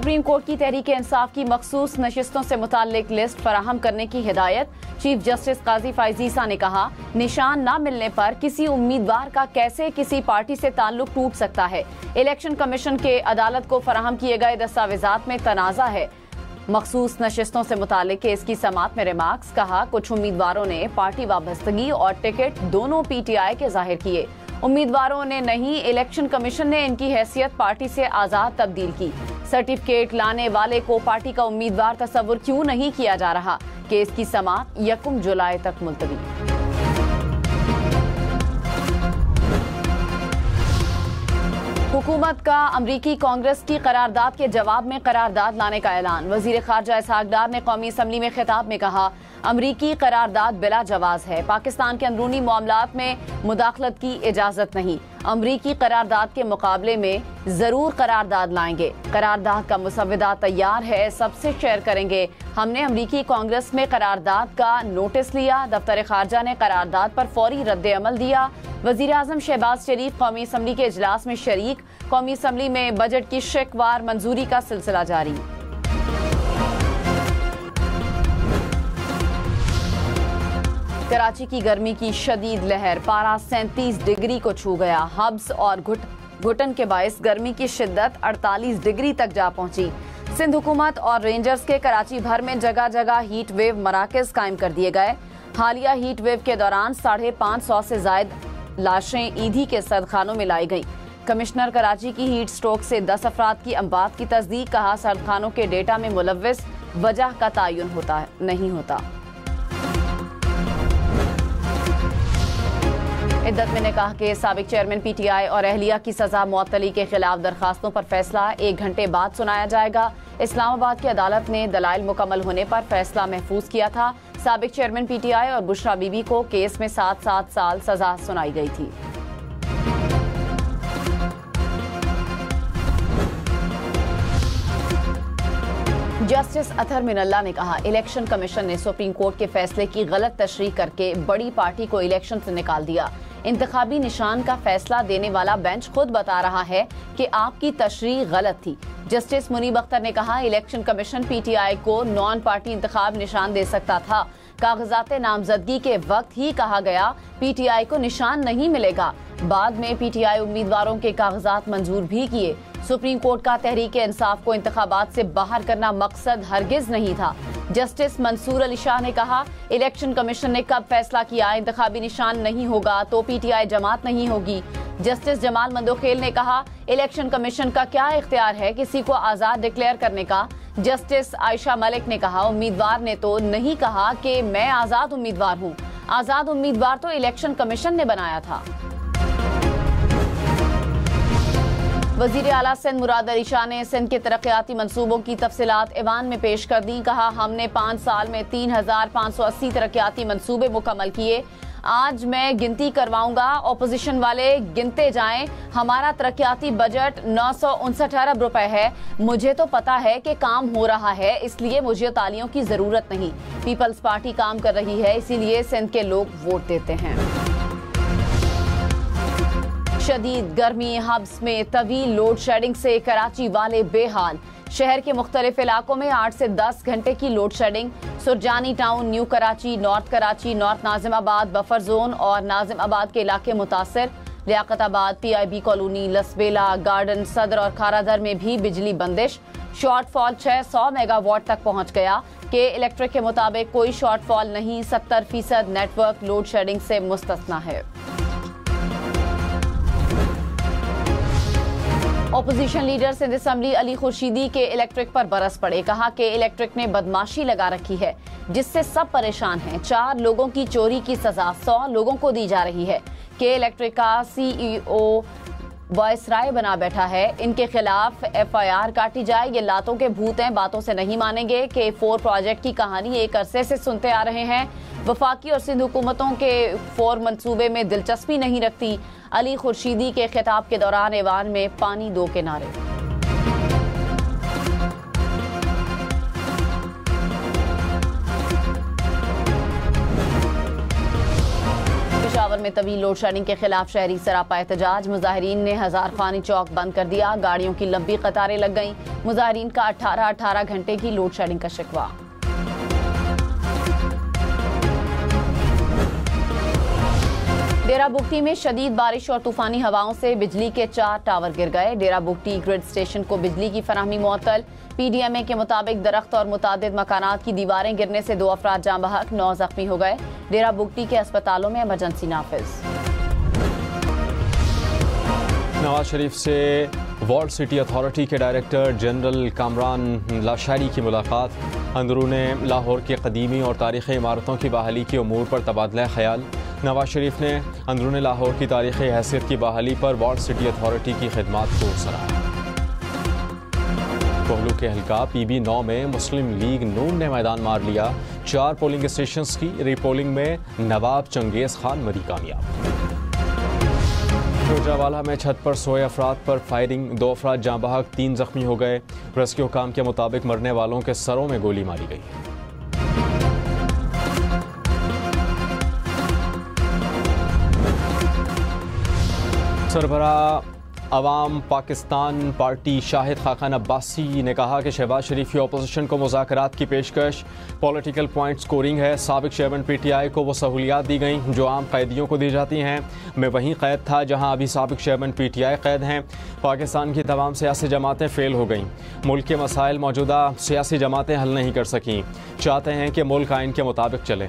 Supreme court की तहरीक इंसाफ की मखसूस नशिस्तों से मुताल्लिक लिस्ट फराहम करने की हिदायत। चीफ जस्टिस काजी फायजीसा ने कहा, निशान न मिलने पर किसी उम्मीदवार का कैसे किसी पार्टी से ताल्लुक टूट सकता है। इलेक्शन कमीशन के अदालत को फराहम किए गए दस्तावेजात में तनाज़ा है। मखसूस नशिस्तों से मुताल्लिक केस की समाअत में रिमार्क्स। कहा, कुछ उम्मीदवारों ने पार्टी वाबस्तगी और टिकट दोनों PTI के जाहिर किए। उम्मीदवारों ने नहीं, इलेक्शन कमीशन ने इनकी हैसियत पार्टी से आजाद तब्दील की। सर्टिफिकेट लाने वाले को पार्टी का उम्मीदवार तस्वुर क्यों नहीं किया जा रहा। केस की समाअत 1 जुलाई तक मुलतवी। हुकूमत का अमरीकी कांग्रेस की करारदाद के जवाब में करारदाद लाने का ऐलान। वजीर खारजा इसहाक डार ने कौमी असम्बली में खिताब में कहा, अमरीकी करारदाद बिला जवाज है। पाकिस्तान के अंदरूनी मामलात में मुदाखलत की इजाजत नहीं। अमरीकी करारदाद के मुकाबले में जरूर करारदाद लाएंगे। करारदाद का मुसव्वदा तैयार है, सबसे शेयर करेंगे। हमने अमरीकी कांग्रेस में करारदाद का नोटिस लिया। दफ्तर खारजा ने करारदाद पर फौरी रद्द अमल दिया। वजीर आजम शहबाज शरीफ कौमी असम्बली के इजलास में शरीक। कौमी असम्बली में बजट की शिकवार मंजूरी का सिलसिला जारी। कराची की गर्मी की शदीद लहर, पारा 37 डिग्री को छू गया। हब्स और घुटन के बायस गर्मी की शिद्दत 48 डिग्री तक जा पहुंची। सिंध हुकूमत और रेंजर्स के कराची भर में जगह जगह हीट वेव मराकज कायम कर दिए गए। हालिया हीट वेव के दौरान 550 से ज्यादा लाशें ईदी के सदखानों में लाई गईं। कमिश्नर कराची की हीट स्ट्रोक से 10 अफराद की अमवात की तस्दीक। कहा, सदखानों के डेटा में मुलव्विस वजह का तयन नहीं होता। इद्दत में ने कहा कि साबिक चेयरमैन PTI और अहलिया की सजा मुअत्तली के खिलाफ दरखास्तों पर फैसला 1 घंटे बाद सुनाया जाएगा। इस्लामाबाद की अदालत ने दलाइल मुकम्मल होने पर फैसला महफूज किया था। साबिक चेयरमैन PTI और बुशरा बीबी को केस में 7-7 साल सजा सुनाई गई थी। जस्टिस अतहर मिनल्ला ने कहा, इलेक्शन कमीशन ने सुप्रीम कोर्ट के फैसले की गलत तशरीह करके बड़ी पार्टी को इलेक्शन से निकाल दिया। इंतखाबी निशान का फैसला देने वाला बेंच खुद बता रहा है कि आपकी तशरीह गलत थी। जस्टिस मुनीब अख्तर ने कहा, इलेक्शन कमीशन PTI को नॉन पार्टी इंतखाब निशान दे सकता था। कागजात नामजदगी के वक्त ही कहा गया PTI को निशान नहीं मिलेगा। बाद में PTI उम्मीदवारों के कागजात मंजूर भी किए। सुप्रीम कोर्ट का तहरीक इंसाफ को इंतखाबात से बाहर करना मकसद हरगिज नहीं था। जस्टिस मंसूर अली शाह ने कहा, इलेक्शन कमीशन ने कब फैसला किया इंतखाबी निशान नहीं होगा तो PTI जमात नहीं होगी। जस्टिस जमाल मंदोखेल ने कहा, इलेक्शन कमीशन का क्या इख्तियार है किसी को आजाद डिक्लेयर करने का। जस्टिस आयशा मलिक ने कहा, उम्मीदवार ने तो नहीं कहा कि मैं आजाद उम्मीदवार हूँ। आजाद उम्मीदवार तो इलेक्शन कमीशन ने बनाया था। वजीर आला सिंध मुराद अली शाह ने सिंध के तरक्याती मंसूबों की तफसीलात ईवान में पेश कर दी। कहा, हमने 5 साल में 3580 तरक्याती मंसूबे मुकम्मल किए। आज मैं गिनती करवाऊंगा, ऑपोजिशन वाले गिनते जाएं। हमारा तरक्याती बजट 959 अरब रुपए है। मुझे तो पता है कि काम हो रहा है, इसलिए मुझे तालियों की जरूरत नहीं। पीपल्स पार्टी काम कर रही है, इसीलिए सिंध के लोग वोट देते हैं। शदीद गर्मी, हब्स में तवील लोड शेडिंग से कराची वाले बेहाल। शहर के मुख्तलिफ इलाकों में 8 से 10 घंटे की load shedding. Surjani town, new Karachi, north Nazimabad, buffer zone और नाजिमाबाद के इलाके मुतासर। Liaquatabad, PIB colony, Lasbela, garden, सदर और खारादर में भी बिजली बंदिश। शॉर्टफॉल 600 मेगावाट तक पहुंच गया। के इलेक्ट्रिक के मुताबिक कोई शॉर्टफॉल नहीं, 70% नेटवर्क लोड शेडिंग से मुस्तस्ना है। Opposition leader Sindh assembly Ali Khurshidi के इलेक्ट्रिक पर बरस पड़े। कहा कि इलेक्ट्रिक ने बदमाशी लगा रखी है जिससे सब परेशान हैं। 4 लोगों की चोरी की सजा 100 लोगों को दी जा रही है। के इलेक्ट्रिक का CEO वायसराय बना बैठा है। इनके खिलाफ FIR काटी जाए। ये लातों के भूत हैं, बातों से नहीं मानेंगे। K4 प्रोजेक्ट की कहानी एक अरसे से सुनते आ रहे हैं। वफाकी और सिंध हुकूमतों के 4 मंसूबे में दिलचस्पी नहीं रखती। अली खुर्शीदी के खिताब के दौरान ईवान में पानी दो के नारे। पेशावर में तवील लोड शेडिंग के खिलाफ शहरी सरापा एहतजाज। मुजाहिरीन ने हजार खानी चौक बंद कर दिया, गाड़ियों की लंबी कतारें लग गईं। मुजाहिरीन का 18 घंटे की लोड शेडिंग का शिकवा। डेरा बुगटी में शदीद बारिश और तूफानी हवाओं से बिजली के 4 टावर गिर गए। डेरा बुगटी ग्रिड स्टेशन को बिजली की फराहमी मुअत्तल। PDMA के मुताबिक दरख्त और मुतादिद मकानात की दीवारें गिरने से 2 अफराद जाँ बहक, 9 जख्मी हो गए। डेरा बुगटी के अस्पतालों में इमरजेंसी नाफिज। नवाज शरीफ से वर्ल्ड सिटी अथॉरिटी के डायरेक्टर जनरल कामरान लाशारी की मुलाकात। अंदरूने लाहौर की कदीमी और तारीख़ी इमारतों की बहाली के उमूर पर तबादला ख्याल। नवाज शरीफ ने अंदरूने लाहौर की तारीख़ी हैसियत की बहाली पर वर्ल्ड सिटी अथॉरिटी की खिदमात को सराहा। कोहलू के हल्का PB9 में मुस्लिम लीग नून ने मैदान मार लिया। 4 पोलिंग स्टेशंस की रीपोलिंग में नवाब चंगेज खान मरी कामयाब। रोजावाला में छत पर सोए अफराद पर फायरिंग, 2 अफराद जाँ बहक, 3 जख्मी हो गए। रेस्क्यू हुकाम के मुताबिक मरने वालों के सरों में गोली मारी गई। सरबराह अवाम पाकिस्तान पार्टी शाहिद खाकान अब्बासी ने कहा कि शहबाज शरीफ की अपोजिशन को मुज़ाकरात की पेशकश पॉलिटिकल पॉइंट स्कोरिंग है। साबिक चेयरमैन PTI को वो सहूलियात दी गई जो आम कैदियों को दी जाती हैं। मैं वहीं कैद था जहां अभी साबिक चेयरमैन PTI कैद हैं। पाकिस्तान की तमाम सियासी जमातें फेल हो गईं। मुल्क के मसाइल मौजूदा सियासी जमातें हल नहीं कर सकीं। चाहते हैं कि मुल्क आइन के मुताबिक चले।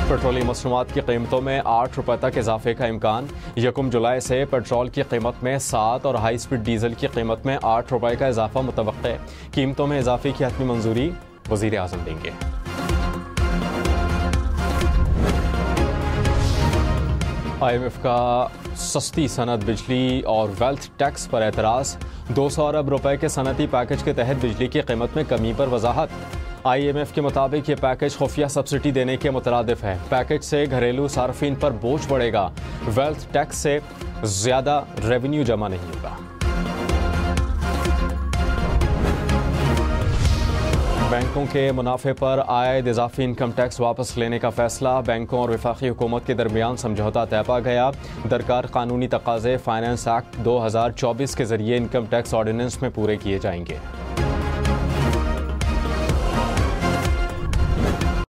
पेट्रोलियम मसनूआत की कीमतों में 8 रुपये तक इजाफे का इम्कान। 1 जुलाई से पेट्रोल की कीमत में 7 और हाई स्पीड डीजल की कीमत में 8 रुपये का इजाफा मुतवक्के। कीमतों में इजाफे की हतमी मंजूरी वज़ीर आज़म देंगे। IMF का सस्ती सनद बिजली और वेल्थ टैक्स पर एतराज़। 200 अरब रुपए के सनती पैकेज के तहत बिजली की कीमत में कमी पर वजाहत। IMF के मुताबिक ये पैकेज खुफिया सब्सिडी देने के मुतरादिफ है। पैकेज से घरेलू सार्फिन पर बोझ बढ़ेगा। वेल्थ टैक्स से ज़्यादा रेवेन्यू जमा नहीं होगा। बैंकों के मुनाफे पर आयद इजाफी इनकम टैक्स वापस लेने का फैसला। बैंकों और वफाकी हुकूमत के दरमियान समझौता तय पा गया। दरकार कानूनी तकाजे फाइनेंस एक्ट 2024 के जरिए इनकम टैक्स ऑर्डिनेंस में पूरे किए जाएंगे।